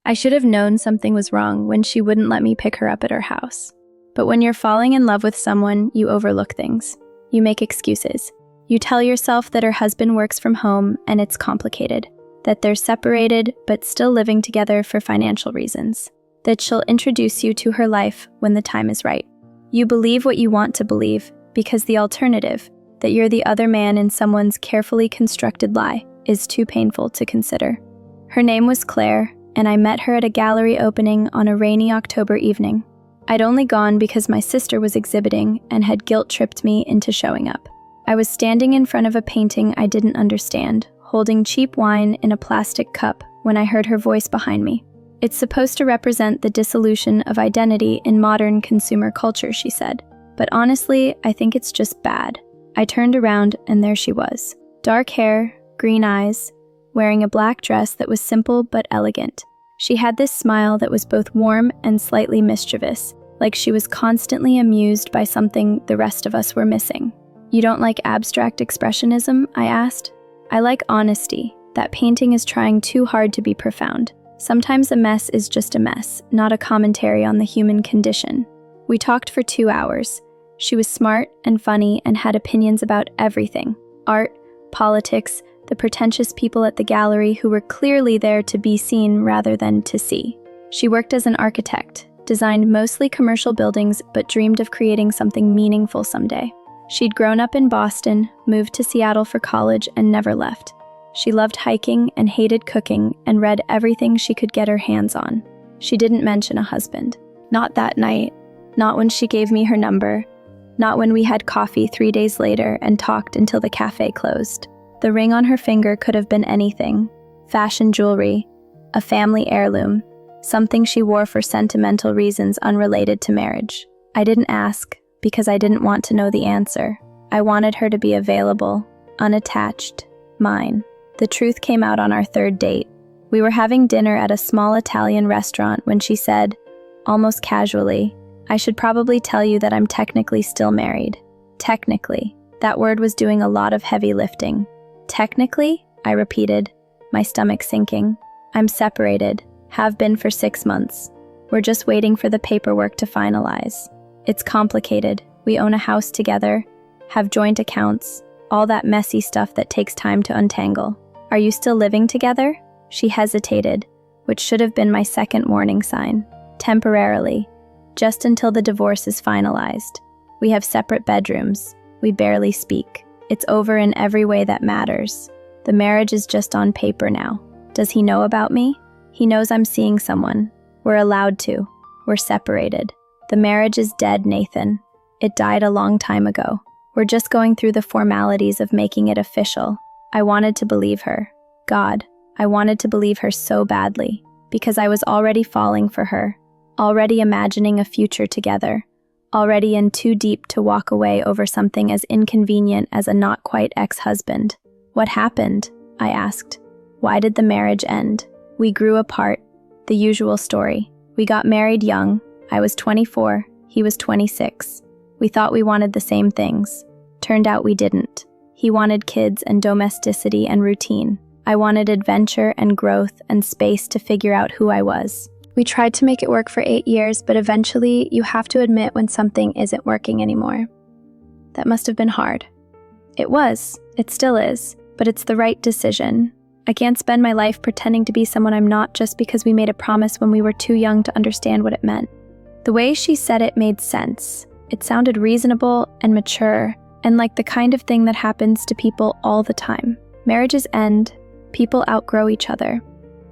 I should have known something was wrong when she wouldn't let me pick her up at her house. But when you're falling in love with someone, you overlook things. You make excuses. You tell yourself that her husband works from home and it's complicated, that they're separated but still living together for financial reasons, that she'll introduce you to her life when the time is right. You believe what you want to believe because the alternative, that you're the other man in someone's carefully constructed lie, is too painful to consider. Her name was Claire, and I met her at a gallery opening on a rainy October evening. I'd only gone because my sister was exhibiting and had guilt-tripped me into showing up. I was standing in front of a painting I didn't understand, holding cheap wine in a plastic cup when I heard her voice behind me. It's supposed to represent the dissolution of identity in modern consumer culture, she said. But honestly, I think it's just bad. I turned around and there she was. Dark hair, green eyes, wearing a black dress that was simple but elegant. She had this smile that was both warm and slightly mischievous, like she was constantly amused by something the rest of us were missing. "You don't like abstract expressionism?" I asked. "I like honesty. That painting is trying too hard to be profound. Sometimes a mess is just a mess, not a commentary on the human condition." We talked for 2 hours. She was smart and funny and had opinions about everything: art, politics, the pretentious people at the gallery who were clearly there to be seen rather than to see. She worked as an architect, designed mostly commercial buildings, but dreamed of creating something meaningful someday. She'd grown up in Boston, moved to Seattle for college, and never left. She loved hiking and hated cooking and read everything she could get her hands on. She didn't mention a husband. Not that night. Not when she gave me her number. Not when we had coffee 3 days later and talked until the cafe closed. The ring on her finger could have been anything: fashion jewelry, a family heirloom, something she wore for sentimental reasons unrelated to marriage. I didn't ask because I didn't want to know the answer. I wanted her to be available, unattached, mine. The truth came out on our 3rd date. We were having dinner at a small Italian restaurant when she said, almost casually, "I should probably tell you that I'm technically still married." Technically. That word was doing a lot of heavy lifting. "Technically?" I repeated, my stomach sinking. "I'm separated. Have been for 6 months. We're just waiting for the paperwork to finalize. It's complicated. We own a house together, have joint accounts, all that messy stuff that takes time to untangle." "Are you still living together?" She hesitated, which should have been my second warning sign. "Temporarily. Just until the divorce is finalized. We have separate bedrooms. We barely speak. It's over in every way that matters. The marriage is just on paper now." "Does he know about me?" "He knows I'm seeing someone. We're allowed to. We're separated. The marriage is dead, Nathan. It died a long time ago. We're just going through the formalities of making it official." I wanted to believe her. God, I wanted to believe her so badly, because I was already falling for her, already imagining a future together, already in too deep to walk away over something as inconvenient as a not-quite ex-husband. "What happened?" I asked. "Why did the marriage end?" "We grew apart. The usual story. We got married young. I was 24, he was 26. We thought we wanted the same things. Turned out we didn't. He wanted kids and domesticity and routine. I wanted adventure and growth and space to figure out who I was. We tried to make it work for 8 years, but eventually you have to admit when something isn't working anymore." That must have been hard. It was. It still is. But it's the right decision. I can't spend my life pretending to be someone I'm not just because we made a promise when we were too young to understand what it meant. The way she said it made sense. It sounded reasonable and mature, and like the kind of thing that happens to people all the time. Marriages end. People outgrow each other.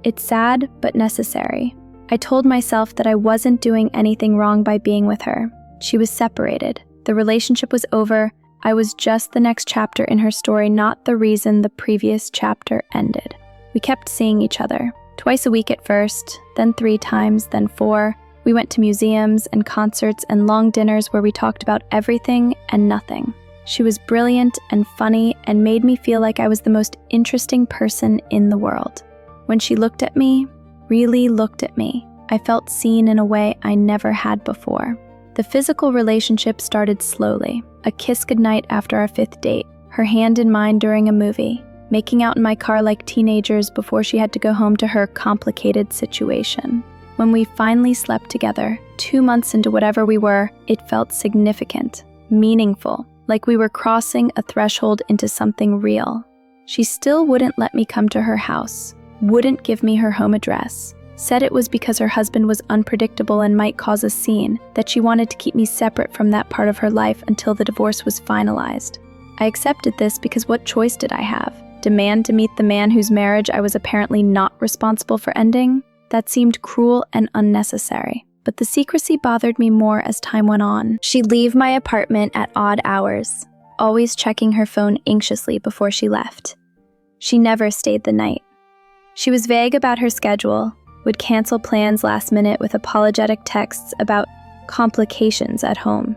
It's sad, but necessary. I told myself that I wasn't doing anything wrong by being with her. She was separated. The relationship was over. I was just the next chapter in her story, not the reason the previous chapter ended. We kept seeing each other. Twice a week at first, then 3 times, then 4. We went to museums and concerts and long dinners where we talked about everything and nothing. She was brilliant and funny and made me feel like I was the most interesting person in the world. When she looked at me, really looked at me, I felt seen in a way I never had before. The physical relationship started slowly. A kiss goodnight after our 5th date, her hand in mine during a movie. making out in my car like teenagers before she had to go home to her complicated situation. When we finally slept together, 2 months into whatever we were, it felt significant, meaningful, like we were crossing a threshold into something real. She still wouldn't let me come to her house, wouldn't give me her home address, said it was because her husband was unpredictable and might cause a scene, that she wanted to keep me separate from that part of her life until the divorce was finalized. I accepted this because what choice did I have? Demand to meet the man whose marriage I was apparently not responsible for ending? That seemed cruel and unnecessary. But the secrecy bothered me more as time went on. She'd leave my apartment at odd hours, always checking her phone anxiously before she left. She never stayed the night. She was vague about her schedule, would cancel plans last minute with apologetic texts about complications at home.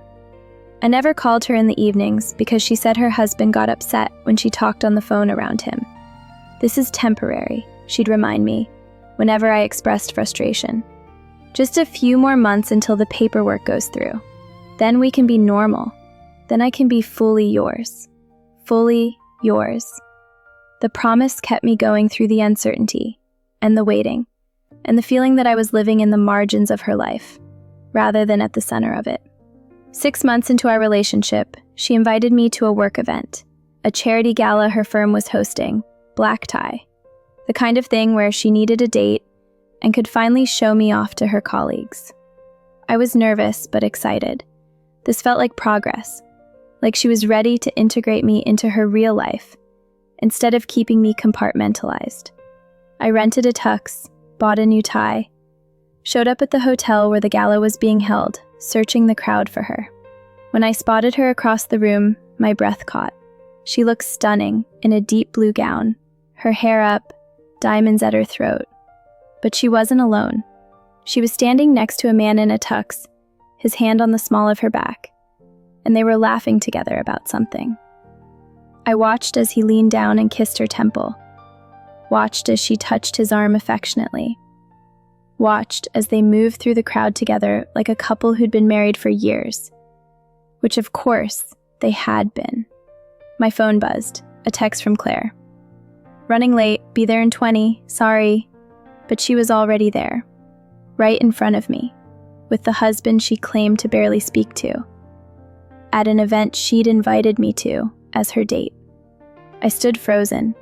I never called her in the evenings because she said her husband got upset when she talked on the phone around him. This is temporary, she'd remind me, whenever I expressed frustration. Just a few more months until the paperwork goes through. Then we can be normal. Then I can be fully yours. Fully yours. The promise kept me going through the uncertainty, and the waiting, and the feeling that I was living in the margins of her life, rather than at the center of it. 6 months into our relationship, she invited me to a work event, a charity gala her firm was hosting, black tie, the kind of thing where she needed a date and could finally show me off to her colleagues. I was nervous but excited. This felt like progress, like she was ready to integrate me into her real life, instead of keeping me compartmentalized. I rented a tux, bought a new tie, showed up at the hotel where the gala was being held, searching the crowd for her. When I spotted her across the room, my breath caught. She looked stunning in a deep blue gown, her hair up, diamonds at her throat. But she wasn't alone. She was standing next to a man in a tux, his hand on the small of her back, and they were laughing together about something. I watched as he leaned down and kissed her temple, watched as she touched his arm affectionately, watched as they moved through the crowd together like a couple who'd been married for years, which of course they had been. My phone buzzed, a text from Claire. Running late, be there in 20, sorry. But she was already there, right in front of me, with the husband she claimed to barely speak to, at an event she'd invited me to as her date. I stood frozen,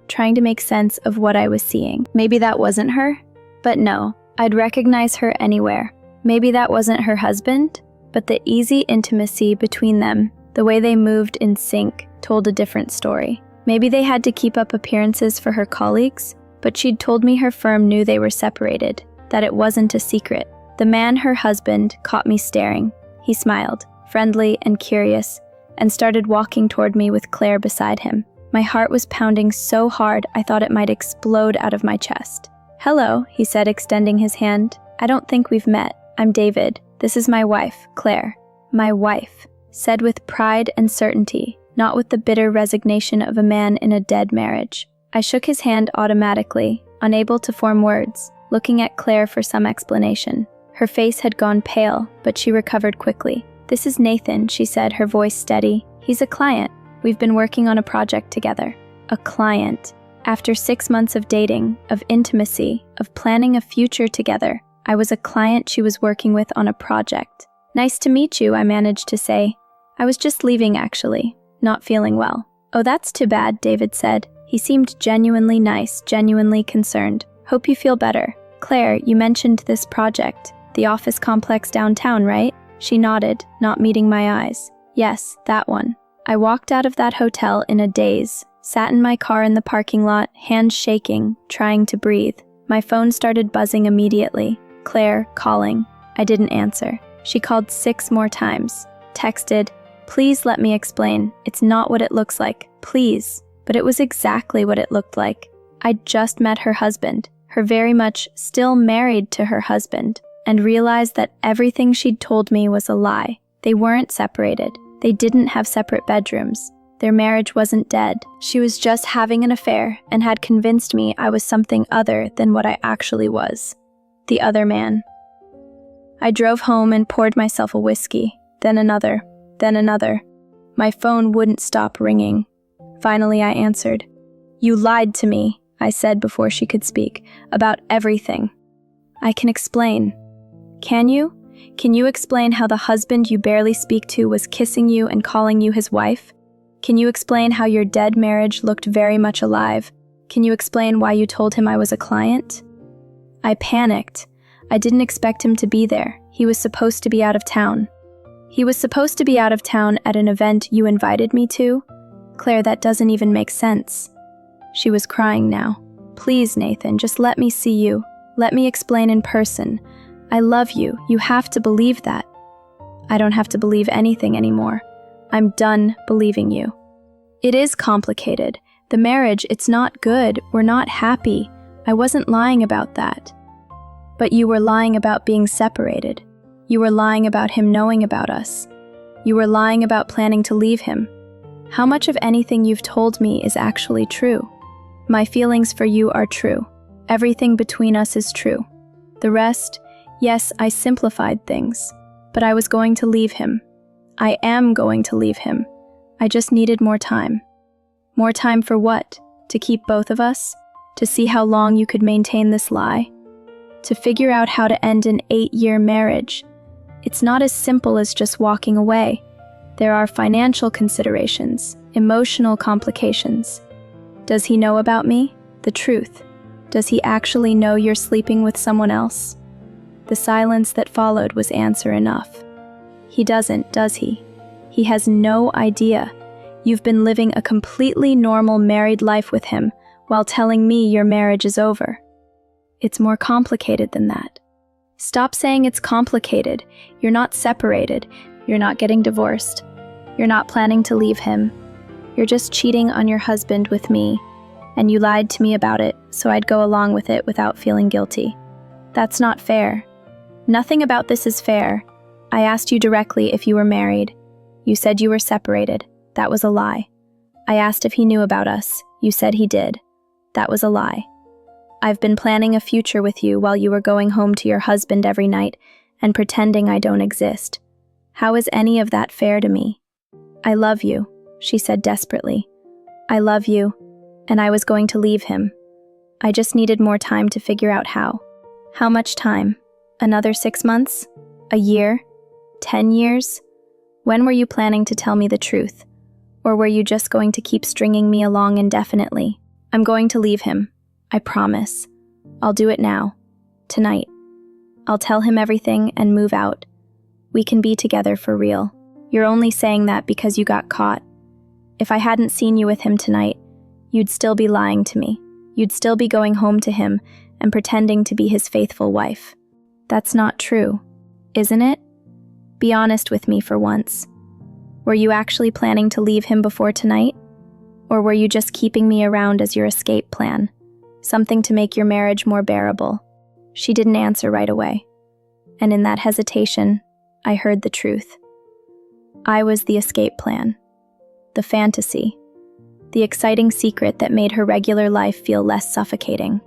trying to make sense of what I was seeing. Maybe that wasn't her? But no, I'd recognize her anywhere. Maybe that wasn't her husband, but the easy intimacy between them, the way they moved in sync, told a different story. Maybe they had to keep up appearances for her colleagues, but she'd told me her firm knew they were separated, that it wasn't a secret. The man, her husband, caught me staring. He smiled, friendly and curious, and started walking toward me with Claire beside him. My heart was pounding so hard I thought it might explode out of my chest. Hello, he said, extending his hand. I don't think we've met. I'm David. This is my wife, Claire. My wife, said with pride and certainty, not with the bitter resignation of a man in a dead marriage. I shook his hand automatically, unable to form words, looking at Claire for some explanation. Her face had gone pale, but she recovered quickly. This is Nathan, she said, her voice steady. He's a client. We've been working on a project together. A client. After 6 months of dating, of intimacy, of planning a future together, I was a client she was working with on a project. Nice to meet you, I managed to say. I was just leaving, actually. Not feeling well. Oh, that's too bad, David said. He seemed genuinely nice, genuinely concerned. Hope you feel better. Claire, you mentioned this project, the office complex downtown, right? She nodded, not meeting my eyes. Yes, that one. I walked out of that hotel in a daze, sat in my car in the parking lot, hands shaking, trying to breathe. My phone started buzzing immediately. Claire, calling. I didn't answer. She called 6 more times. Texted, please let me explain. It's not what it looks like. Please. But it was exactly what it looked like. I'd just met her husband, her very much still married to her husband, and realized that everything she'd told me was a lie. They weren't separated. They didn't have separate bedrooms. Their marriage wasn't dead. She was just having an affair and had convinced me I was something other than what I actually was. The other man. I drove home and poured myself a whiskey, then another, then another. My phone wouldn't stop ringing. Finally, I answered. You lied to me, I said before she could speak, about everything. I can explain. Can you? Can you explain how the husband you barely speak to was kissing you and calling you his wife? Can you explain how your dead marriage looked very much alive? Can you explain why you told him I was a client? I panicked. I didn't expect him to be there. He was supposed to be out of town. He was supposed to be out of town at an event you invited me to? Claire, that doesn't even make sense. She was crying now. Please, Nathan, just let me see you. Let me explain in person. I love you. You have to believe that. I don't have to believe anything anymore. I'm done believing you. It is complicated. The marriage, it's not good. We're not happy. I wasn't lying about that. But you were lying about being separated. You were lying about him knowing about us. You were lying about planning to leave him. How much of anything you've told me is actually true? My feelings for you are true. Everything between us is true. The rest, yes, I simplified things. But I was going to leave him. I am going to leave him. I just needed more time. More time for what? To keep both of us? To see how long you could maintain this lie? To figure out how to end an 8-year marriage? It's not as simple as just walking away. There are financial considerations, emotional complications. Does he know about me? The truth. Does he actually know you're sleeping with someone else? The silence that followed was answer enough. He doesn't, does he? He has no idea. You've been living a completely normal married life with him while telling me your marriage is over. It's more complicated than that. Stop saying it's complicated. You're not separated. You're not getting divorced. You're not planning to leave him. You're just cheating on your husband with me, and you lied to me about it, so I'd go along with it without feeling guilty. That's not fair. Nothing about this is fair. I asked you directly if you were married. You said you were separated. That was a lie. I asked if he knew about us. You said he did. That was a lie. I've been planning a future with you while you were going home to your husband every night and pretending I don't exist. How is any of that fair to me? I love you, she said desperately. I love you, and I was going to leave him. I just needed more time to figure out how. How much time? Another 6 months? A year? 10 years? When were you planning to tell me the truth? Or were you just going to keep stringing me along indefinitely? I'm going to leave him. I promise. I'll do it now. Tonight. I'll tell him everything and move out. We can be together for real. You're only saying that because you got caught. If I hadn't seen you with him tonight, you'd still be lying to me. You'd still be going home to him and pretending to be his faithful wife. That's not true, isn't it? Be honest with me for once. Were you actually planning to leave him before tonight? Or were you just keeping me around as your escape plan? Something to make your marriage more bearable? She didn't answer right away. And in that hesitation, I heard the truth. I was the escape plan. The fantasy. The exciting secret that made her regular life feel less suffocating.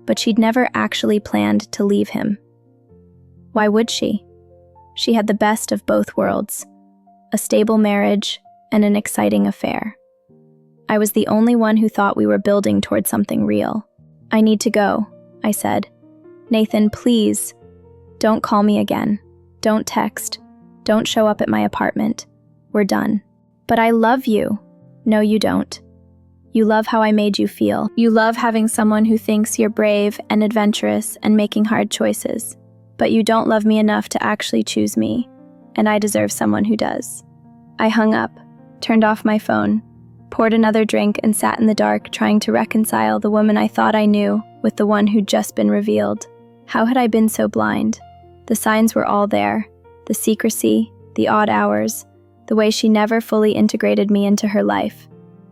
But she'd never actually planned to leave him. Why would she? She had the best of both worlds. A stable marriage and an exciting affair. I was the only one who thought we were building toward something real. I need to go, I said. Nathan, please. Don't call me again. Don't text. Don't show up at my apartment. We're done. But I love you. No, you don't. You love how I made you feel. You love having someone who thinks you're brave and adventurous and making hard choices. But you don't love me enough to actually choose me, and I deserve someone who does. I hung up, turned off my phone, poured another drink and sat in the dark trying to reconcile the woman I thought I knew with the one who'd just been revealed. How had I been so blind? The signs were all there. The secrecy, the odd hours, the way she never fully integrated me into her life.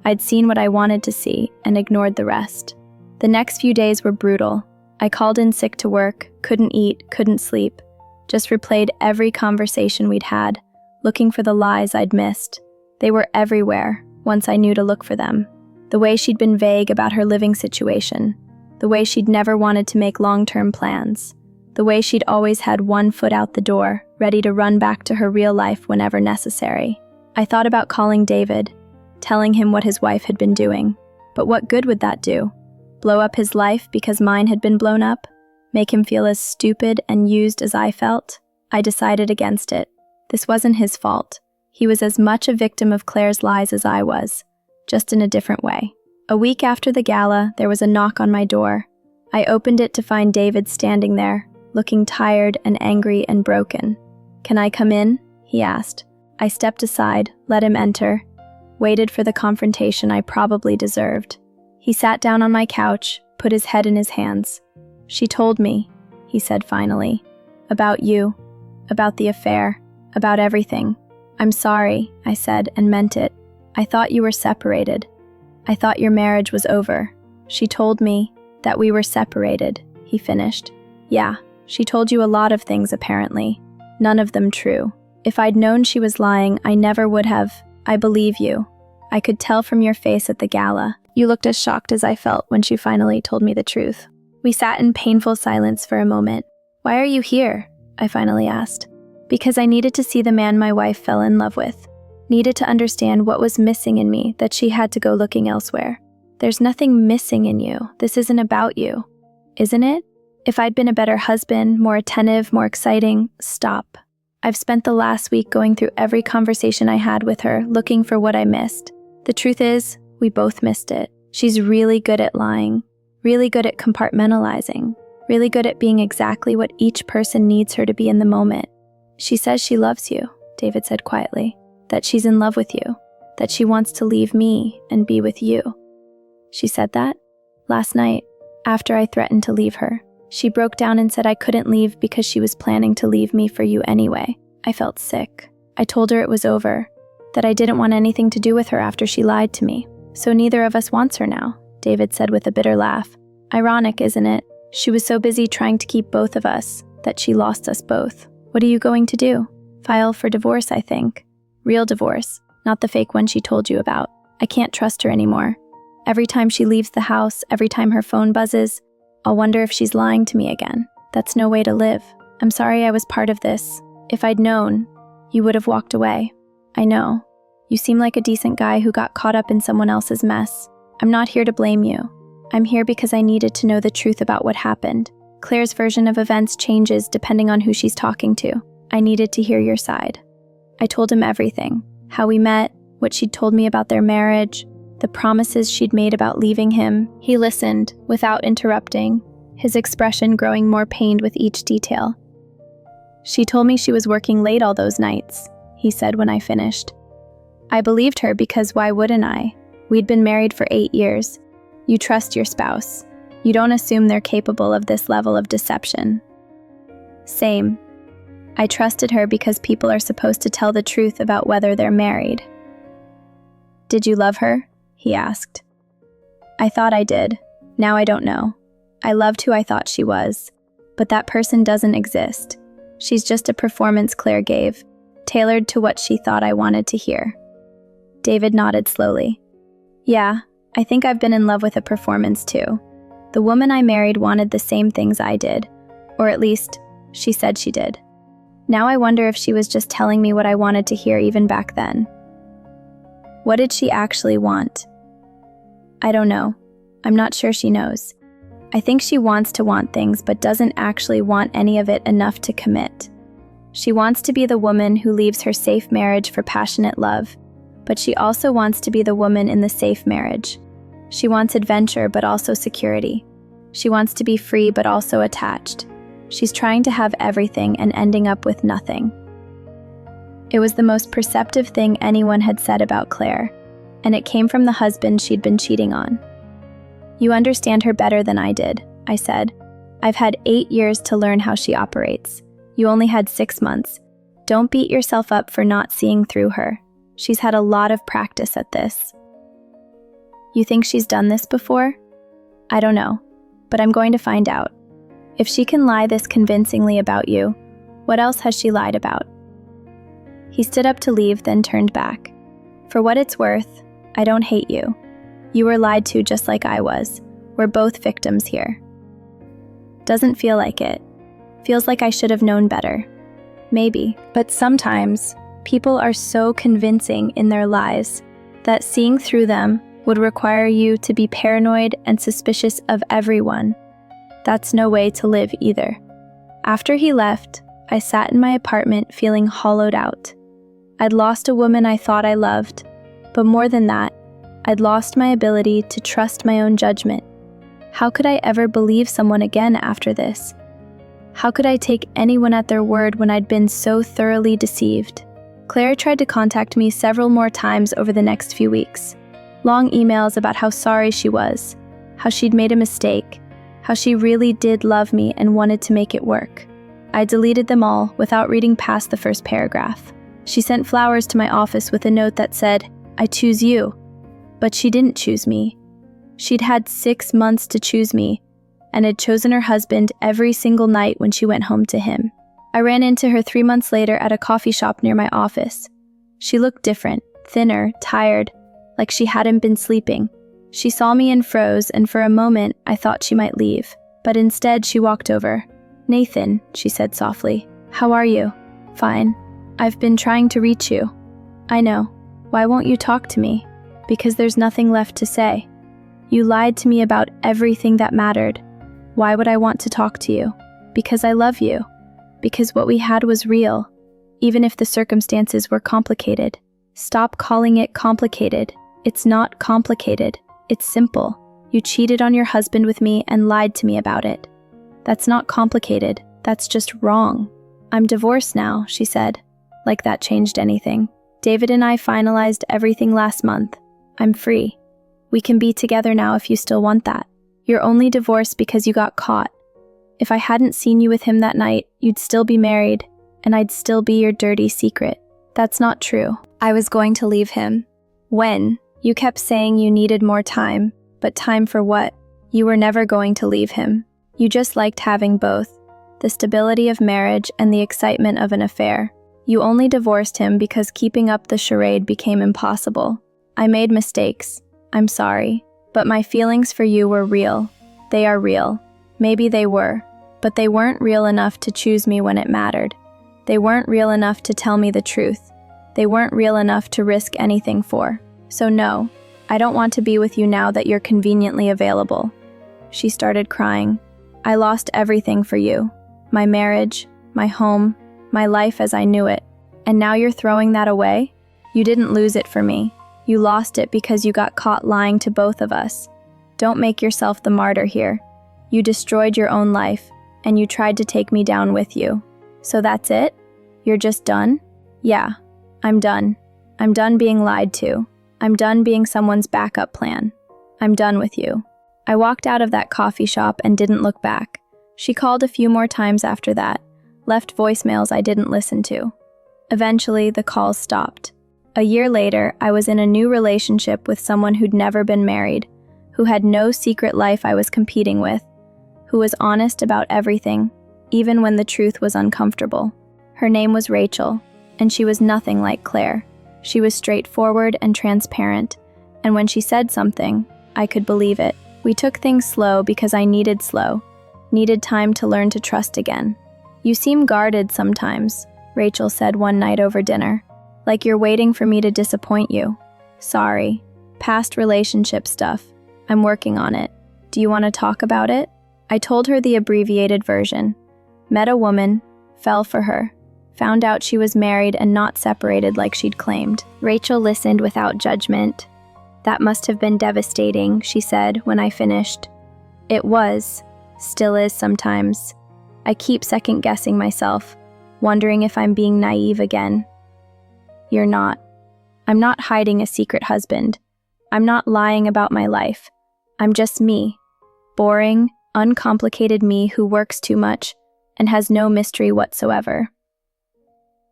I'd seen what I wanted to see and ignored the rest. The next few days were brutal. I called in sick to work, couldn't eat, couldn't sleep. Just replayed every conversation we'd had, looking for the lies I'd missed. They were everywhere, once I knew to look for them. The way she'd been vague about her living situation. The way she'd never wanted to make long-term plans. The way she'd always had one foot out the door, ready to run back to her real life whenever necessary. I thought about calling David, telling him what his wife had been doing. But what good would that do? Blow up his life because mine had been blown up? Make him feel as stupid and used as I felt? I decided against it. This wasn't his fault. He was as much a victim of Claire's lies as I was, just in a different way. A week after the gala, there was a knock on my door. I opened it to find David standing there, looking tired and angry and broken. "Can I come in?" he asked. I stepped aside, let him enter, waited for the confrontation I probably deserved. He sat down on my couch, put his head in his hands. "She told me," he said finally, "about you, about the affair, about everything." "I'm sorry," I said, and meant it. "I thought you were separated. I thought your marriage was over." "She told me that we were separated," he finished. "Yeah, she told you a lot of things apparently. None of them true. If I'd known she was lying, I never would have. I believe you. I could tell from your face at the gala. You looked as shocked as I felt when she finally told me the truth." We sat in painful silence for a moment. "Why are you here?" I finally asked. "Because I needed to see the man my wife fell in love with. Needed to understand what was missing in me that she had to go looking elsewhere." "There's nothing missing in you. This isn't about you." "Isn't it? If I'd been a better husband, more attentive, more exciting." "Stop. I've spent the last week going through every conversation I had with her, looking for what I missed. The truth is, we both missed it. She's really good at lying, really good at compartmentalizing, really good at being exactly what each person needs her to be in the moment. She says she loves you," David said quietly, "that she's in love with you, that she wants to leave me and be with you." "She said that?" "Last night, after I threatened to leave her. She broke down and said I couldn't leave because she was planning to leave me for you anyway." I felt sick. I told her it was over, that I didn't want anything to do with her after she lied to me. "So neither of us wants her now," David said with a bitter laugh. "Ironic, isn't it? She was so busy trying to keep both of us that she lost us both." "What are you going to do?" "File for divorce, I think. Real divorce, not the fake one she told you about. I can't trust her anymore. Every time she leaves the house, every time her phone buzzes, I'll wonder if she's lying to me again. That's no way to live. I'm sorry I was part of this. If I'd known, you would have walked away. I know. You seem like a decent guy who got caught up in someone else's mess. I'm not here to blame you. I'm here because I needed to know the truth about what happened. Claire's version of events changes depending on who she's talking to. I needed to hear your side." I told him everything. How we met, what she'd told me about their marriage, the promises she'd made about leaving him. He listened, without interrupting, his expression growing more pained with each detail. "She told me she was working late all those nights," he said when I finished. "I believed her because why wouldn't I? We'd been married for 8 years. You trust your spouse. You don't assume they're capable of this level of deception." "Same. I trusted her because people are supposed to tell the truth about whether they're married." "Did you love her?" he asked. "I thought I did. Now I don't know. I loved who I thought she was. But that person doesn't exist. She's just a performance Claire gave, tailored to what she thought I wanted to hear." David nodded slowly. "Yeah, I think I've been in love with a performance too. The woman I married wanted the same things I did, or at least, she said she did. Now I wonder if she was just telling me what I wanted to hear even back then. What did she actually want? I don't know. I'm not sure she knows. I think she wants to want things but doesn't actually want any of it enough to commit. She wants to be the woman who leaves her safe marriage for passionate love, but she also wants to be the woman in the safe marriage. She wants adventure but also security. She wants to be free but also attached. She's trying to have everything and ending up with nothing." It was the most perceptive thing anyone had said about Claire, and it came from the husband she'd been cheating on. "You understand her better than I did," I said. "I've had 8 years to learn how she operates. You only had 6 months. Don't beat yourself up for not seeing through her. She's had a lot of practice at this." "You think she's done this before?" "I don't know, but I'm going to find out. If she can lie this convincingly about you, what else has she lied about?" He stood up to leave, then turned back. "For what it's worth, I don't hate you. You were lied to just like I was. We're both victims here." "Doesn't feel like it. Feels like I should have known better." "Maybe, but sometimes people are so convincing in their lies that seeing through them would require you to be paranoid and suspicious of everyone. That's no way to live either. After he left, I sat in my apartment feeling hollowed out. I'd lost a woman I thought I loved, but more than that, I'd lost my ability to trust my own judgment. How could I ever believe someone again after this? How could I take anyone at their word when I'd been so thoroughly deceived? Claire tried to contact me several more times over the next few weeks. Long emails about how sorry she was, how she'd made a mistake, how she really did love me and wanted to make it work. I deleted them all without reading past the first paragraph. She sent flowers to my office with a note that said, "I choose you." But she didn't choose me. She'd had 6 months to choose me, and had chosen her husband every single night when she went home to him. I ran into her 3 months later at a coffee shop near my office. She looked different, thinner, tired, like she hadn't been sleeping. She saw me and froze, and for a moment I thought she might leave. But instead she walked over. "Nathan," she said softly, "how are you?" "Fine. I've been trying to reach you." "I know. Why won't you talk to me?" "Because there's nothing left to say. You lied to me about everything that mattered. Why would I want to talk to you?" "Because I love you. Because what we had was real, even if the circumstances were complicated." "Stop calling it complicated. It's not complicated. It's simple. You cheated on your husband with me and lied to me about it. That's not complicated. That's just wrong." "I'm divorced now," she said, like that changed anything. "David and I finalized everything last month. I'm free. We can be together now if you still want that. You're only divorced because you got caught. If I hadn't seen you with him that night, you'd still be married, and I'd still be your dirty secret." "That's not true. I was going to leave him." "When? You kept saying you needed more time, but time for what? You were never going to leave him. You just liked having both, the stability of marriage and the excitement of an affair. You only divorced him because keeping up the charade became impossible. I made mistakes. I'm sorry. But my feelings for you were real. They are real. Maybe they were, but they weren't real enough to choose me when it mattered. They weren't real enough to tell me the truth. They weren't real enough to risk anything for. So no, I don't want to be with you now that you're conveniently available." She started crying. "I lost everything for you. My marriage, my home, my life as I knew it. And now you're throwing that away? You didn't lose it for me. You lost it because you got caught lying to both of us. Don't make yourself the martyr here. You destroyed your own life, and you tried to take me down with you. So that's it? You're just done?" "Yeah, I'm done. I'm done being lied to. I'm done being someone's backup plan. I'm done with you." I walked out of that coffee shop and didn't look back. She called a few more times after that, left voicemails I didn't listen to. Eventually, the calls stopped. A year later, I was in a new relationship with someone who'd never been married, who had no secret life I was competing with, who was honest about everything, even when the truth was uncomfortable. Her name was Rachel, and she was nothing like Claire. She was straightforward and transparent, and when she said something, I could believe it. We took things slow because I needed time to learn to trust again. "You seem guarded sometimes," Rachel said one night over dinner, "like you're waiting for me to disappoint you." "Sorry. Past relationship stuff. I'm working on it. Do you want to talk about it?" I told her the abbreviated version. Met a woman, fell for her, found out she was married and not separated like she'd claimed. Rachel listened without judgment. "That must have been devastating," she said when I finished. "It was. Still is sometimes. I keep second-guessing myself, wondering if I'm being naive again." "You're not. I'm not hiding a secret husband. I'm not lying about my life. I'm just me. Boring, uncomplicated me who works too much and has no mystery whatsoever."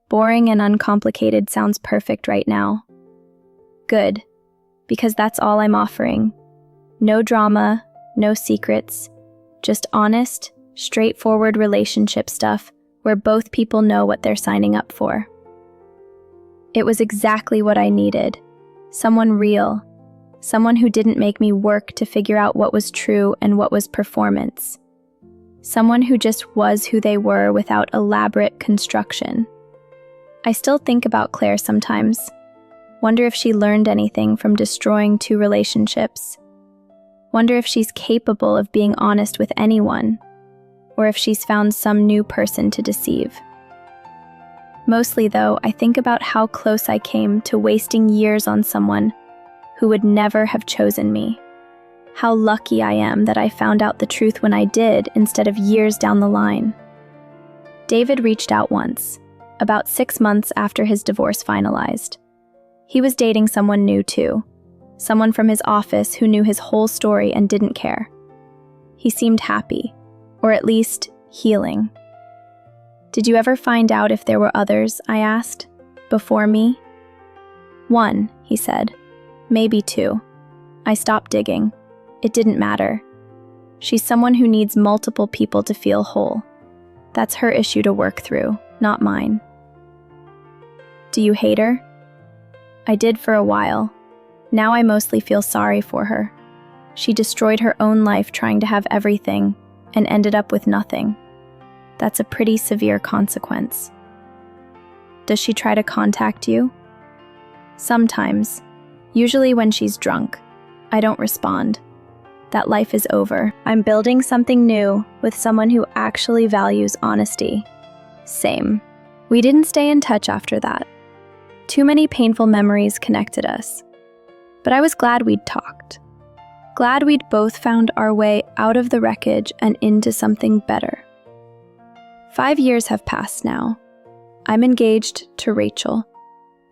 Boring and uncomplicated sounds perfect right now. Good, because that's all I'm offering. No drama, no secrets, just honest, straightforward relationship stuff where both people know what they're signing up for. It was exactly what I needed. Someone real. Someone who didn't make me work to figure out what was true and what was performance. Someone who just was who they were without elaborate construction. I still think about Claire sometimes. Wonder if she learned anything from destroying 2 relationships. Wonder if she's capable of being honest with anyone, or if she's found some new person to deceive. Mostly, though, I think about how close I came to wasting years on someone who would never have chosen me. How lucky I am that I found out the truth when I did, instead of years down the line. David reached out once, about 6 months after his divorce finalized. He was dating someone new too, someone from his office who knew his whole story and didn't care. He seemed happy, or at least healing. "Did you ever find out if there were others?" I asked. "Before me?" "1," he said. "Maybe 2. I stopped digging. It didn't matter. She's someone who needs multiple people to feel whole. That's her issue to work through, not mine." "Do you hate her?" "I did for a while. Now I mostly feel sorry for her. She destroyed her own life trying to have everything and ended up with nothing. That's a pretty severe consequence." "Does she try to contact you?" "Sometimes. Usually when she's drunk. I don't respond. That life is over. I'm building something new with someone who actually values honesty." Same. We didn't stay in touch after that. Too many painful memories connected us. But I was glad we'd talked. Glad we'd both found our way out of the wreckage and into something better. 5 years have passed now. I'm engaged to Rachel.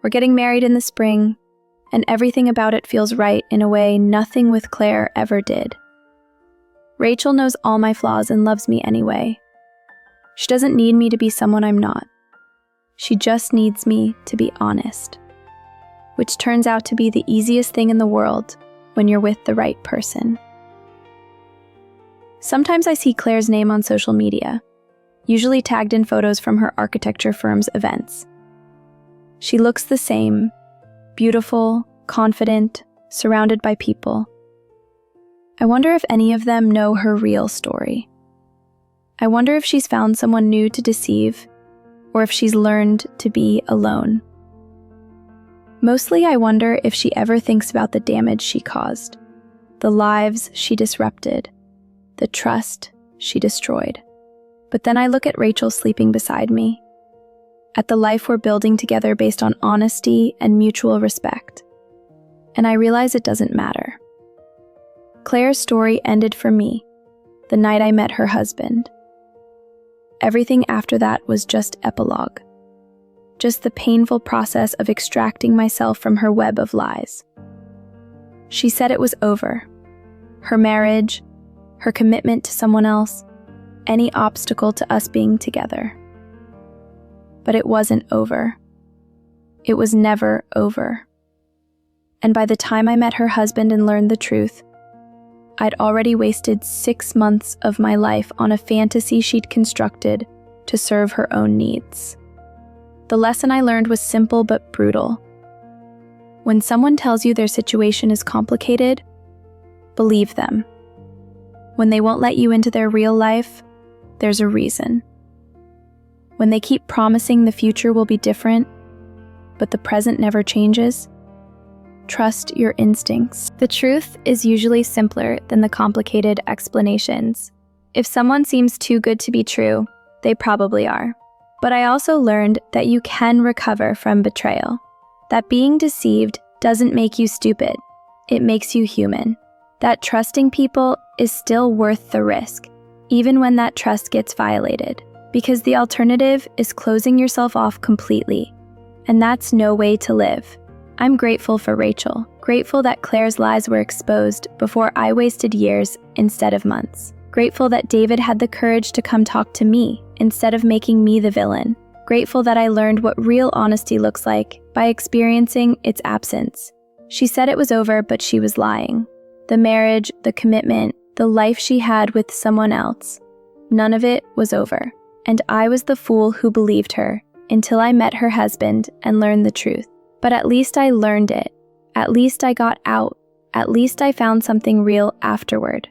We're getting married in the spring, and everything about it feels right in a way nothing with Claire ever did. Rachel knows all my flaws and loves me anyway. She doesn't need me to be someone I'm not. She just needs me to be honest, which turns out to be the easiest thing in the world when you're with the right person. Sometimes I see Claire's name on social media, usually tagged in photos from her architecture firm's events. She looks the same, beautiful, confident, surrounded by people. I wonder if any of them know her real story. I wonder if she's found someone new to deceive, or if she's learned to be alone. Mostly I wonder if she ever thinks about the damage she caused, the lives she disrupted, the trust she destroyed. But then I look at Rachel sleeping beside me, at the life we're building together based on honesty and mutual respect, and I realize it doesn't matter. Claire's story ended for me the night I met her husband. Everything after that was just epilogue, just the painful process of extracting myself from her web of lies. She said it was over. Her marriage, her commitment to someone else, any obstacle to us being together. But it wasn't over. It was never over. And by the time I met her husband and learned the truth, I'd already wasted 6 months of my life on a fantasy she'd constructed to serve her own needs. The lesson I learned was simple but brutal. When someone tells you their situation is complicated, believe them. When they won't let you into their real life, there's a reason. When they keep promising the future will be different, but the present never changes, trust your instincts. The truth is usually simpler than the complicated explanations. If someone seems too good to be true, they probably are. But I also learned that you can recover from betrayal. That being deceived doesn't make you stupid. It makes you human. That trusting people is still worth the risk, even when that trust gets violated. Because the alternative is closing yourself off completely. And that's no way to live. I'm grateful for Rachel, grateful that Claire's lies were exposed before I wasted years instead of months. Grateful that David had the courage to come talk to me instead of making me the villain. Grateful that I learned what real honesty looks like by experiencing its absence. She said it was over, but she was lying. The marriage, the commitment, the life she had with someone else, none of it was over. And I was the fool who believed her until I met her husband and learned the truth. But at least I learned it. At least I got out. At least I found something real afterward.